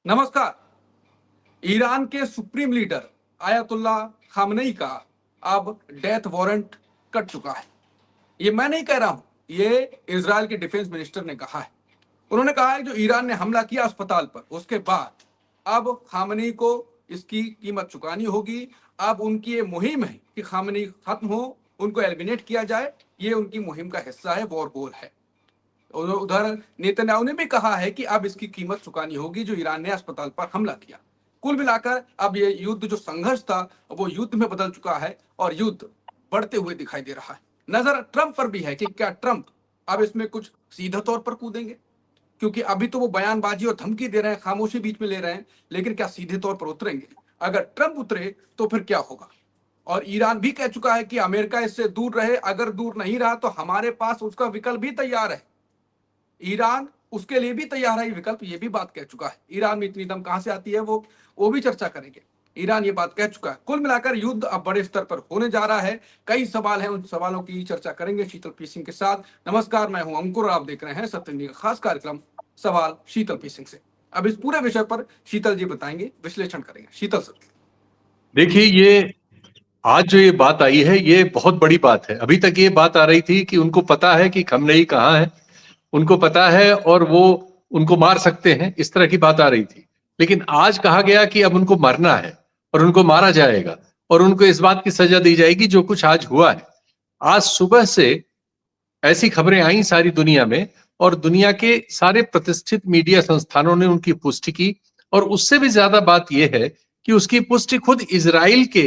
नमस्कार। ईरान के supreme leader ayatollah Khamenei का अब डेथ वारंट कट चुका है। ये मैं नहीं कह रहा हूं, ये इजराइल के डिफेंस मिनिस्टर ने कहा है। उन्होंने कहा है जो ईरान ने हमला किया अस्पताल पर, उसके बाद अब खामनेई को इसकी कीमत चुकानी होगी। अब उनकी ये मुहिम है कि खामनेई खत्म हो, उनको एलिमिनेट किया जाए। ये उनकी मुहिम का हिस्सा है, वॉर गोल है। उधर नेतन्याहू ने भी कहा है कि अब इसकी कीमत चुकानी होगी जो ईरान ने अस्पताल पर हमला किया। कुल मिलाकर अब ये युद्ध जो संघर्ष था वो युद्ध में बदल चुका है और युद्ध बढ़ते हुए दिखाई दे रहा है। नजर ट्रंप पर भी है कि क्या ट्रंप अब इसमें कुछ सीधा तौर पर कूदेंगे, क्योंकि अभी तो वो बयानबाजी और धमकी दे रहे हैं, खामोशी बीच में ले रहे हैं, लेकिन क्या सीधे तौर पर उतरेंगे? अगर ट्रंप उतरे तो फिर क्या होगा? और ईरान भी कह चुका है कि अमेरिका इससे दूर रहे, अगर दूर नहीं रहा तो हमारे पास उसका विकल्प भी तैयार है। ईरान उसके लिए भी तैयार है, ये विकल्प, ये भी बात कह चुका है। ईरान में इतनी दम कहां से आती है वो भी चर्चा करेंगे। ईरान ये बात कह चुका है। कुल मिलाकर युद्ध अब बड़े स्तर पर होने जा रहा है। कई सवाल हैं, उन सवालों की चर्चा करेंगे शीतल पी सिंह के साथ। नमस्कार, मैं हूं अंकुर और आप देख रहे हैं सत्यनिधि का खास कार्यक्रम सवाल शीतल पी सिंह से। अब इस पूरे विषय पर शीतल जी बताएंगे, विश्लेषण करेंगे। शीतल सर, देखिए, ये आज जो ये बात आई है ये बहुत बड़ी बात है। अभी तक ये बात आ रही थी कि उनको पता है कि खमनेई कहाँ है, उनको पता है और वो उनको मार सकते हैं, इस तरह की बात आ रही थी। लेकिन आज कहा गया कि अब उनको मरना है और उनको मारा जाएगा और उनको इस बात की सजा दी जाएगी जो कुछ आज हुआ है। आज सुबह से ऐसी खबरें आई सारी दुनिया में और दुनिया के सारे प्रतिष्ठित मीडिया संस्थानों ने उनकी पुष्टि की। और उससे भी ज्यादा बात यह है कि उसकी पुष्टि खुद इजराइल के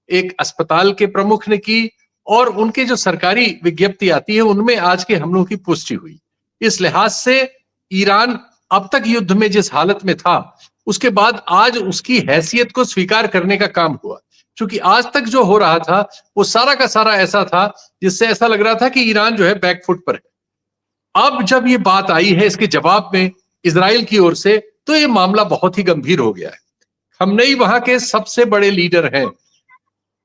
एक अस्पताल के प्रमुख ने की और उनके जो सरकारी विज्ञप्ति आती है उनमें आज के हमलों की पुष्टि हुई। इस लिहाज से ईरान अब तक युद्ध में जिस हालत में था उसके बाद आज उसकी हैसियत को स्वीकार करने का काम हुआ। क्योंकि आज तक जो हो रहा था वो सारा का सारा ऐसा था जिससे ऐसा लग रहा था कि ईरान जो है बैकफुट पर है। अब जब ये बात आई है इसके जवाब में इजराइल की ओर से, तो ये मामला बहुत ही गंभीर हो गया है। खमनेई वहां के सबसे बड़े लीडर हैं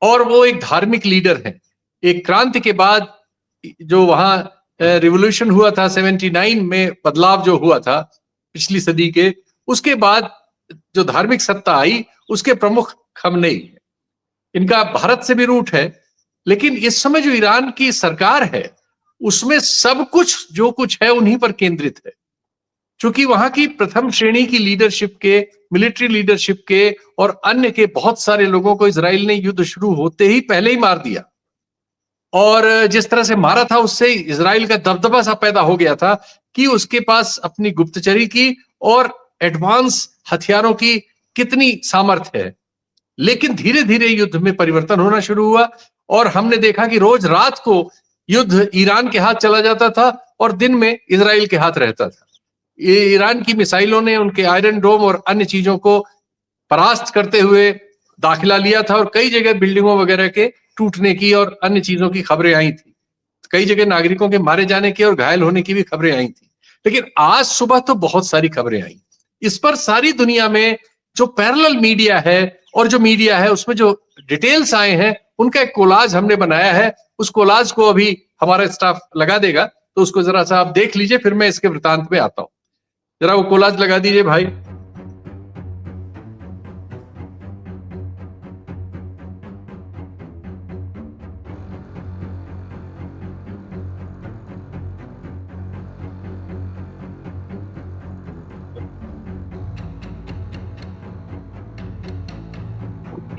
और वो एक धार्मिक लीडर हैं। एक क्रांति के बाद जो वहां रिवॉल्यूशन हुआ था 79 में, बदलाव जो हुआ था पिछली सदी के, उसके बाद जो धार्मिक सत्ता आई उसके प्रमुख खमनेई हैं। इनका भारत से भी रूट है, लेकिन इस समय जो ईरान की सरकार है उसमें सब कुछ जो कुछ है उन्हीं पर केंद्रित है। क्योंकि वहां की प्रथम श्रेणी की लीडरशिप के, मिलिट्री लीडरशिप के और अन्य के बहुत सारे लोगों को इजराइल ने युद्ध शुरू होते ही पहले ही मार दिया। और जिस तरह से मारा था उससे इजराइल का दबदबा सा पैदा हो गया था कि उसके पास अपनी गुप्तचरी की और एडवांस हथियारों की कितनी सामर्थ्य है। लेकिन धीरे धीरे युद्ध में परिवर्तन होना शुरू हुआ और हमने देखा कि रोज रात को युद्ध ईरान के हाथ चला जाता था और दिन में इजराइल के हाथ रहता था। ये ईरान की मिसाइलों ने उनके आयरन डोम और अन्य चीजों को परास्त करते हुए दाखिला लिया था और कई जगह बिल्डिंगों वगैरह के टूटने की और अन्य चीजों की खबरें आई थी। कई जगह नागरिकों के मारे जाने की और घायल होने की भी खबरें आई थी। लेकिन आज सुबह तो बहुत सारी खबरें आई। इस पर सारी दुनिया में जो पैरेलल मीडिया है और जो मीडिया है उसमें जो डिटेल्स आए हैं उनका एक कोलाज हमने बनाया है। उस कोलाज को अभी हमारा स्टाफ लगा देगा, तो उसको जरा सा आप देख लीजिए, फिर मैं इसके वृतांत में आता हूं। जरा वो कोलाज लगा दीजिए भाई।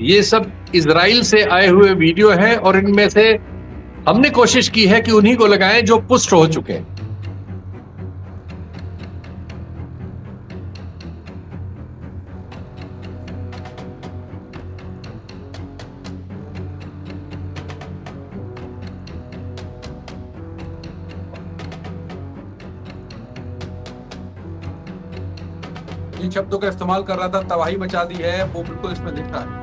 ये सब इजराइल से आए हुए वीडियो हैं और इनमें से हमने कोशिश की है कि उन्हीं को लगाएं जो पुष्ट हो चुके हैं। जिन शब्दों का इस्तेमाल कर रहा था, तबाही मचा दी है, वो बिल्कुल इसमें दिख रहा है।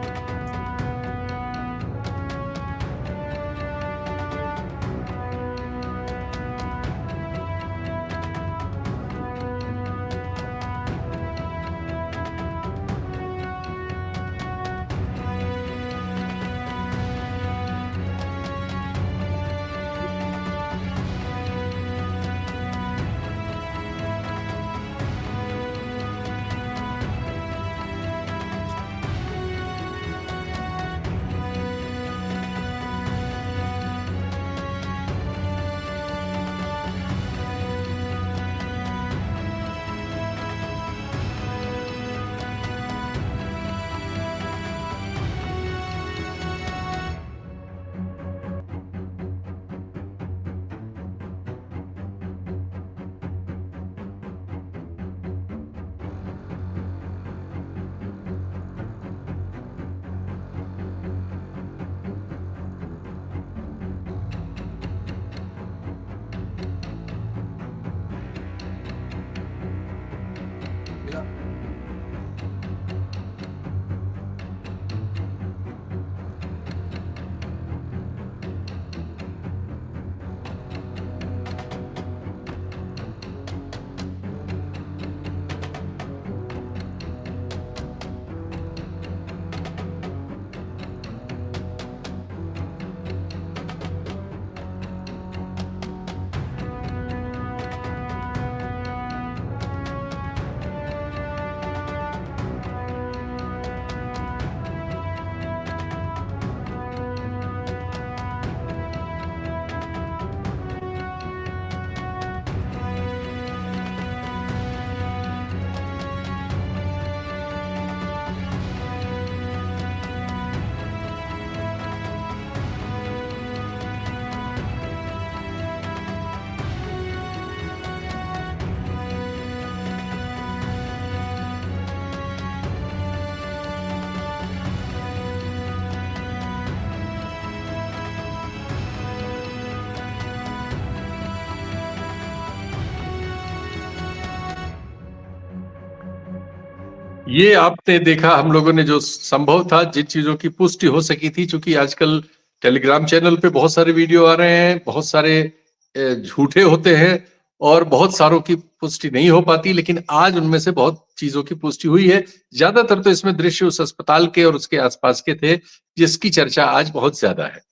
ये आपने देखा, हम लोगों ने जो संभव था, जिन चीजों की पुष्टि हो सकी थी, क्योंकि आजकल टेलीग्राम चैनल पे बहुत सारे वीडियो आ रहे हैं, बहुत सारे झूठे होते हैं और बहुत सारों की पुष्टि नहीं हो पाती, लेकिन आज उनमें से बहुत चीजों की पुष्टि हुई है। ज्यादातर तो इसमें दृश्य उस अस्पताल के और उसके आसपास के थे, जिसकी चर्चा आज बहुत ज्यादा है।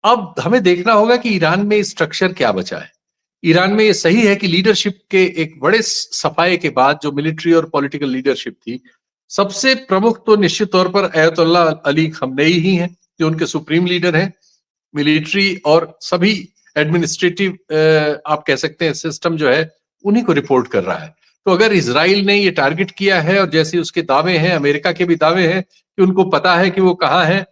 अब हमें देखना होगा कि ईरान में स्ट्रक्चर क्या बचा है। ईरान में ये सही है कि लीडरशिप के एक बड़े सफाए के बाद जो मिलिट्री और पॉलिटिकल लीडरशिप थी, सबसे प्रमुख तो निश्चित तौर पर अयतुल्ला अली खमनेई ही हैं, जो उनके सुप्रीम लीडर हैं। मिलिट्री और सभी एडमिनिस्ट्रेटिव आप कह सकते हैं सिस्टम जो है, उन्हीं को रिपोर्ट कर रहा है। तो अगर इजराइल ने ये टारगेट किया है, और जैसे उसके दावे हैं, अमेरिका के भी दावे हैं कि उनको पता है कि वो कहाँ है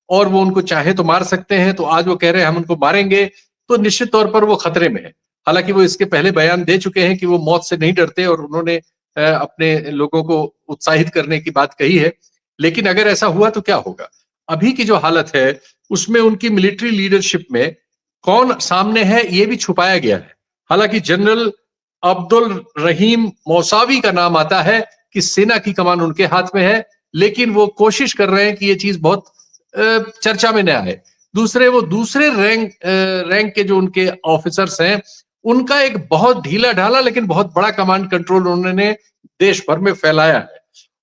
और वो उनको चाहे तो मार सकते हैं, तो आज वो कह रहे हैं हम उनको मारेंगे, तो निश्चित तौर पर वो खतरे में है। हालांकि वो इसके पहले बयान दे चुके हैं कि वो मौत से नहीं डरते, और उन्होंने अपने लोगों को उत्साहित करने की बात कही है। लेकिन अगर ऐसा हुआ तो क्या होगा? अभी की जो हालत है उसमें उनकी मिलिट्री लीडरशिप में कौन सामने है ये भी छुपाया गया है। हालांकि जनरल अब्दुल रहीम मौसावी का नाम आता है कि सेना की कमान उनके हाथ में है, लेकिन वो कोशिश कर रहे हैं कि ये चीज बहुत चर्चा में न आए। वो दूसरे रैंक के जो उनके ऑफिसर्स हैं, उनका एक बहुत ढीला ढाला लेकिन बहुत बड़ा कमांड कंट्रोल उन्होंने देश भर में फैलाया है,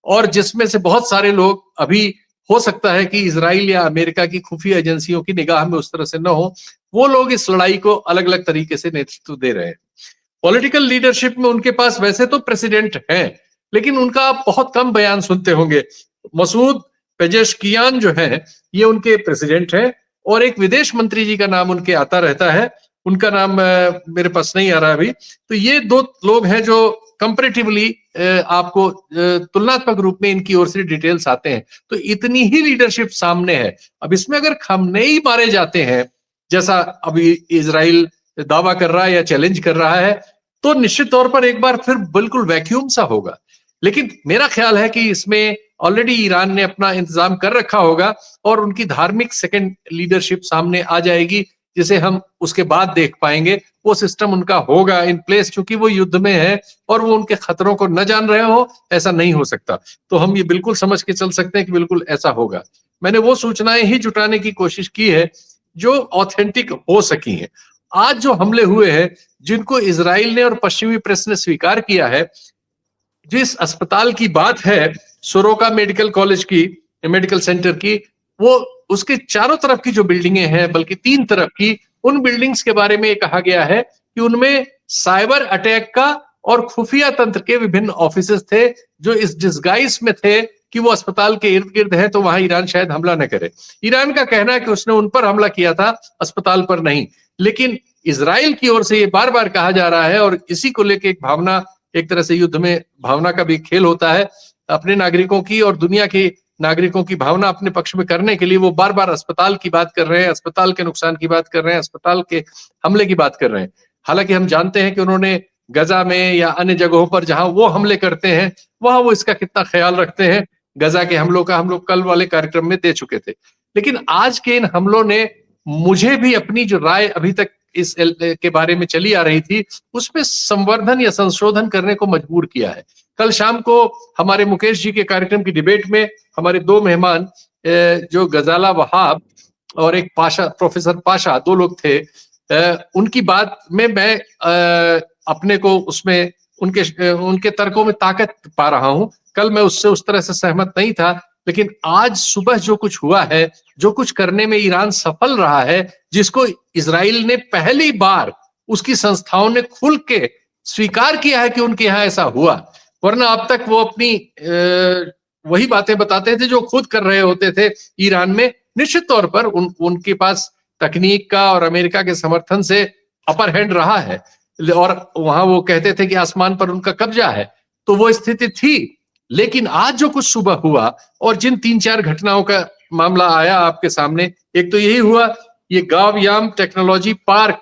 और जिसमें से बहुत सारे लोग अभी हो सकता है कि इजराइल या अमेरिका की खुफिया एजेंसियों की निगाह में उस तरह से न हो, वो लोग इस लड़ाई को अलग अलग तरीके से नेतृत्व दे रहे हैं। पॉलिटिकल लीडरशिप में उनके पास वैसे तो प्रेसिडेंट हैं, लेकिन उनका आप बहुत कम बयान सुनते होंगे। मसूद पेजेश्कियान जो है, ये उनके प्रेसिडेंट हैं, और एक विदेश मंत्री जी का नाम उनके आता रहता है, उनका नाम मेरे पास नहीं आ रहा अभी। तो ये दो लोग हैं जो कंपैरेटिवली आपको तुलनात्मक रूप में इनकी ओर से डिटेल्स आते हैं। तो इतनी ही लीडरशिप सामने है। अब इसमें अगर खमनेई मारे जाते हैं, जैसा अभी इजराइल दावा कर रहा है या चैलेंज कर रहा है, तो निश्चित तौर पर एक बार फिर बिल्कुल वैक्यूम सा होगा। लेकिन मेरा ख्याल है कि इसमें ऑलरेडी ईरान ने अपना इंतजाम कर रखा होगा, और उनकी धार्मिक सेकंड लीडरशिप सामने आ जाएगी, जिसे हम उसके बाद देख पाएंगे। वो सिस्टम उनका होगा इन प्लेस, क्योंकि वो युद्ध में है और वो उनके खतरों को न जान रहे हो, ऐसा नहीं हो सकता। तो हम ये बिल्कुल समझ के चल सकते हैं कि बिल्कुल ऐसा होगा। मैंने वो सूचनाएं ही जुटाने की कोशिश की है जो ऑथेंटिक हो सकी हैं। आज जो हमले हुए हैं, जिनको इजराइल ने और पश्चिमी प्रेस ने स्वीकार किया है, जिस अस्पताल की बात है, सोरोका मेडिकल कॉलेज की, मेडिकल सेंटर की, वो उसके चारों तरफ की जो बिल्डिंगें हैं, बल्कि 3 तरफ की, उन बिल्डिंग्स के बारे में कहा गया है कि उनमें साइबर अटैक का और खुफिया तंत्र के विभिन्न ऑफिसेस थे, जो इस डिस्गाइज में थे कि वो अस्पताल के इर्द गिर्द है, तो वहां ईरान शायद हमला न करे। ईरान का कहना है कि उसने उन पर हमला किया था, अस्पताल पर नहीं। लेकिन इजराइल की ओर से ये बार बार कहा जा रहा है, और इसी को लेकर एक भावना, एक तरह से युद्ध में भावना का भी खेल होता है, अपने नागरिकों की और दुनिया के नागरिकों की भावना अपने पक्ष में करने के लिए वो बार बार अस्पताल की बात कर रहे हैं, अस्पताल के नुकसान की बात कर रहे हैं, अस्पताल के हमले की बात कर रहे हैं। हालांकि हम जानते हैं कि उन्होंने गजा में या अन्य जगहों पर जहां वो हमले करते हैं, वहां वो इसका कितना ख्याल रखते हैं। गजा के हमलों का हम लोग कल वाले कार्यक्रम में दे चुके थे। लेकिन आज के इन हमलों ने मुझे भी अपनी जो राय अभी तक इस के बारे में चली आ रही थी, उसमें संवर्धन या संशोधन करने को मजबूर किया है। कल शाम को हमारे मुकेश जी के कार्यक्रम की डिबेट में हमारे 2 मेहमान, जो गजाला वहाब और एक पाशा, प्रोफेसर पाशा, 2 लोग थे। उनकी बात में मैं अपने को उसमें उनके तर्कों में ताकत पा रहा हूं। कल मैं उससे उस तरह से सहमत नहीं था, लेकिन आज सुबह जो कुछ हुआ है, जो कुछ करने में ईरान सफल रहा है, जिसको इजराइल ने पहली बार, उसकी संस्थाओं ने खुल के स्वीकार किया है कि उनके यहाँ ऐसा हुआ, वरना अब तक वो अपनी वही बातें बताते थे जो खुद कर रहे होते थे ईरान में। निश्चित तौर पर उनके पास तकनीक का और अमेरिका के समर्थन से अपर हैंड रहा है, और वहां वो कहते थे कि आसमान पर उनका कब्जा है, तो वो स्थिति थी। लेकिन आज जो कुछ सुबह हुआ और जिन 3-4 घटनाओं का मामला आया आपके सामने, एक तो यही हुआ, ये गावयाम टेक्नोलॉजी पार्क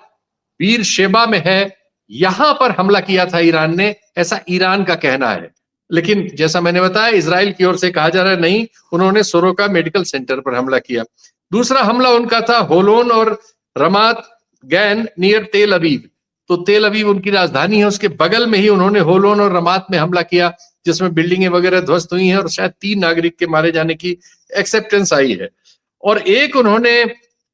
बीर शेबा में है, यहां पर हमला किया था ईरान ने, ऐसा ईरान का कहना है। लेकिन जैसा मैंने बताया, इजराइल की ओर से कहा जा रहा है नहीं, उन्होंने सोरोका मेडिकल सेंटर पर हमला किया। दूसरा हमला उनका था होलोन और रमात गैन नियर तेल अवीव। तो तेल अवीव उनकी राजधानी है, उसके बगल में ही उन्होंने होलोन और रमात में हमला किया। जिसमें बिल्डिंगें वगैरह ध्वस्त हुई हैं और शायद 3 नागरिक के मारे जाने की एक्सेप्टेंस आई है। और एक उन्होंने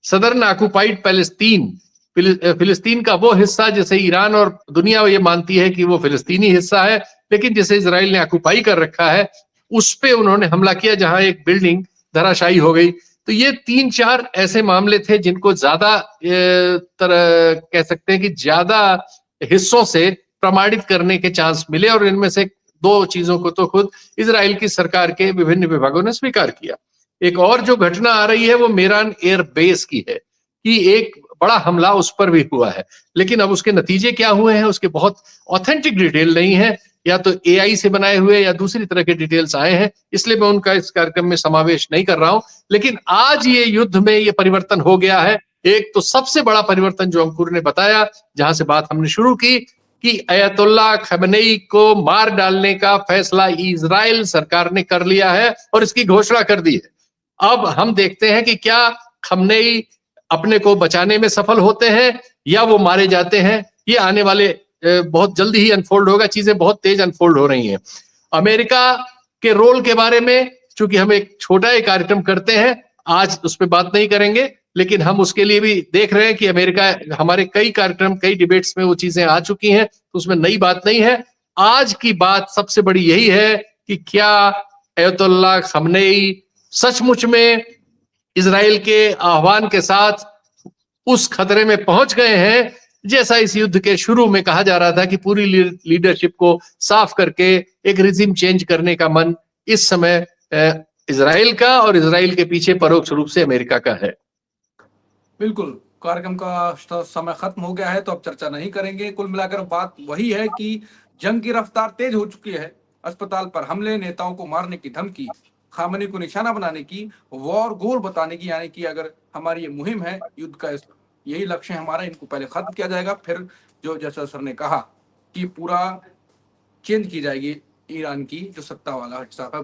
सदर्न ऑक्युपाइड पैलेस्टीन, फिलिस्तीन का वो हिस्सा जिसे ईरान और दुनिया ये मानती है कि वो फिलिस्तीनी हिस्सा है, लेकिन जिसे इजराइल ने ऑक्युपाई कर रखा है, उस पे उन्होंने हमला किया जहां एक बिल्डिंग धराशायी हो गई। तो ये 3-4 ऐसे मामले थे जिनको ज्यादा तरह कह सकते हैं कि ज्यादा हिस्सों से प्रमाणित करने के चांस मिले, और इनमें से 2 चीजों को तो खुद इजराइल की सरकार के विभिन्न विभागों ने स्वीकार किया। एक और जो घटना आ रही है वो मेरान एयर बेस की है कि एक बड़ा हमला उस पर भी हुआ है, लेकिन अब उसके नतीजे क्या हुए हैं उसके बहुत ऑथेंटिक डिटेल नहीं है, या तो एआई से बनाए हुए या दूसरी तरह के डिटेल्स आए हैं, इसलिए मैं उनका इस कार्यक्रम में समावेश नहीं कर रहा हूं। लेकिन आज ये युद्ध में ये परिवर्तन हो गया है। एक तो सबसे बड़ा परिवर्तन जो अंकुर ने बताया, जहां से बात हमने शुरू की, कि अयतुल्ला खमेनी को मार डालने का फैसला इजराइल सरकार ने कर लिया है और इसकी घोषणा कर दी है। अब हम देखते हैं कि क्या खमेनी अपने को बचाने में सफल होते हैं या वो मारे जाते हैं। ये आने वाले बहुत जल्दी ही अनफोल्ड होगा, चीजें बहुत तेज अनफोल्ड हो रही हैं। अमेरिका के रोल के बारे में चूंकि हम एक छोटा ही कार्यक्रम करते हैं, आज उस पर बात नहीं करेंगे, लेकिन हम उसके लिए भी देख रहे हैं कि अमेरिका, हमारे कई कार्यक्रम कई डिबेट्स में वो चीजें आ चुकी हैं, तो उसमें नई बात नहीं है। आज की बात सबसे बड़ी यही है कि क्या अयतुल्ला खमेनी सचमुच में इजराइल के आह्वान के साथ उस खतरे में पहुंच गए हैं जैसा इस युद्ध के शुरू में कहा जा रहा था कि पूरी लीडरशिप को साफ करके एक रिजिम चेंज करने का मन इस समय इजराइल का और इजराइल के पीछे परोक्ष रूप से अमेरिका का है। बिल्कुल, कार्यक्रम का समय खत्म हो गया है तो अब चर्चा नहीं करेंगे। कुल मिलाकर बात वही है कि जंग की रफ्तार तेज हो चुकी है। अस्पताल पर हमले, नेताओं को मारने की धमकी, खामनी को निशाना बनाने की, वॉर गोल बताने की, यानी कि अगर हमारी ये मुहिम है, युद्ध का यही लक्ष्य है हमारा, इनको पहले खत्म किया जाएगा, फिर जो जैसा सर ने कहा कि पूरा चेंज की जाएगी ईरान की जो सत्ता वाला हिस्सा है।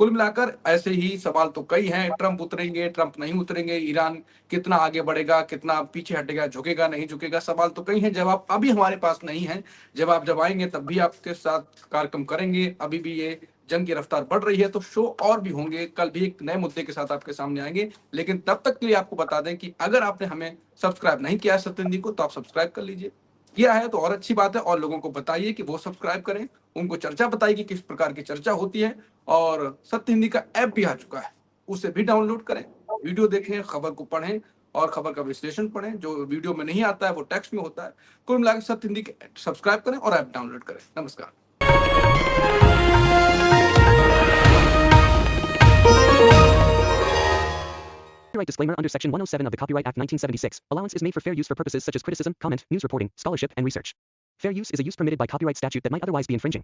कुल मिलाकर ऐसे ही सवाल तो कई हैं, ट्रंप उतरेंगे, ट्रंप नहीं उतरेंगे, ईरान कितना आगे बढ़ेगा, कितना पीछे हटेगा, झुकेगा नहीं झुकेगा, सवाल तो कई हैं, जवाब अभी हमारे पास नहीं है। जवाब जब आएंगे तब भी आपके साथ कार्यक्रम करेंगे। अभी भी ये जंग की रफ्तार बढ़ रही है तो शो और भी होंगे, कल भी एक नए मुद्दे के साथ आपके सामने आएंगे। लेकिन तब तक के लिए आपको बता दें कि अगर आपने हमें सब्सक्राइब नहीं किया है सत्य हिंदी को, तो आप सब्सक्राइब कर लीजिए। किया है तो और अच्छी बात है, और लोगों को बताइए कि वो सब्सक्राइब करें, उनको चर्चा बताइए कि किस प्रकार की चर्चा होती है। और सत्य हिंदी का ऐप भी आ चुका है, उसे भी डाउनलोड करें, वीडियो देखें, खबर को पढ़ें और खबर का विश्लेषण पढ़ें। जो वीडियो में नहीं आता है वो टेक्स्ट में होता है। कुल मिलाकर सत्य हिंदी के सब्सक्राइब करें और ऐप डाउनलोड करें। नमस्कार। Copyright disclaimer under Section 107 of the Copyright Act 1976. Allowance is made for fair use for purposes such as criticism, comment, news reporting, scholarship, and research. Fair use is a use permitted by copyright statute that might otherwise be infringing.